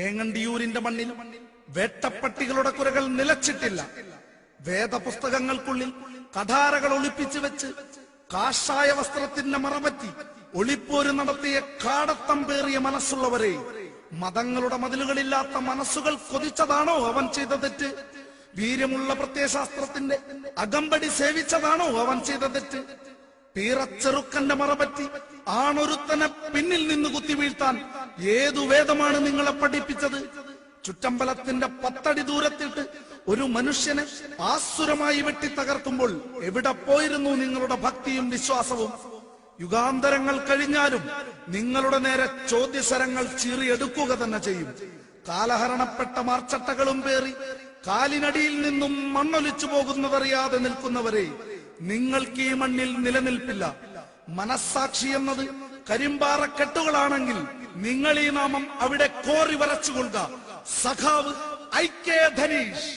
ഏങ്ങണ്ടിയൂരിന്റെ മണ്ണിൽ വേട്ടപ്പട്ടികളുടെ കുരകൾ നിലച്ചിട്ടില്ല. വേദപുസ്തകങ്ങൾക്കുള്ളിൽ കഠാരകൾ ഒളിപ്പിച്ചു വെച്ച് കാഷായ വസ്ത്രത്തിന്റെ മറപറ്റി ഒളിപ്പോര് നടത്തിയ കാടത്തം പേറിയ മനസ്സുള്ളവരെ, മതങ്ങളുടെ മതിലുകളില്ലാത്ത മനസ്സുകൾ കൊതിച്ചതാണോ അവൻ ചെയ്ത തെറ്റ്? വീര്യമുള്ള പ്രത്യയശാസ്ത്രത്തിന്റെ അകമ്പടി സേവിച്ചതാണോ അവൻ ചെയ്ത തെറ്റ്? പീറച്ചെറുക്കന്റെ മറപറ്റി ആണൊരുത്തനെ പിന്നിൽ നിന്ന് കുത്തി വീഴ്ത്താൻ ഏതു വേദമാണ് നിങ്ങളെ പഠിപ്പിച്ചത്? ചുറ്റമ്പലത്തിന്റെ 10 അടി ദൂരത്തിട്ട് ഒരു മനുഷ്യനെ ആസുരമായി വെട്ടി തകർക്കുമ്പോൾ എവിടെ പോയിരുന്നു നിങ്ങളുടെ ഭക്തിയും വിശ്വാസവും? യുഗാന്തരങ്ങൾ കഴിഞ്ഞാലും നിങ്ങളുടെ നേരെ ചോദ്യശരങ്ങൾ ചീറിയെടുക്കുക തന്നെ ചെയ്യും. കാലഹരണപ്പെട്ട മാർച്ചട്ടകളും പേറി കാലിനടിയിൽ നിന്നും മണ്ണൊലിച്ചു പോകുന്നതറിയാതെ നിൽക്കുന്നവരെ, നിങ്ങൾക്ക് ഈ മണ്ണിൽ നിലനിൽപ്പില്ല. മനസ്സാക്ഷി എന്നത് കരിമ്പാറക്കെട്ടുകളാണെങ്കിൽ നിങ്ങൾ ഈ നാമം അവിടെ കോറി വരച്ചുകൊള്ളുക. സഖാവ് ഐ കെ ധനീഷ്.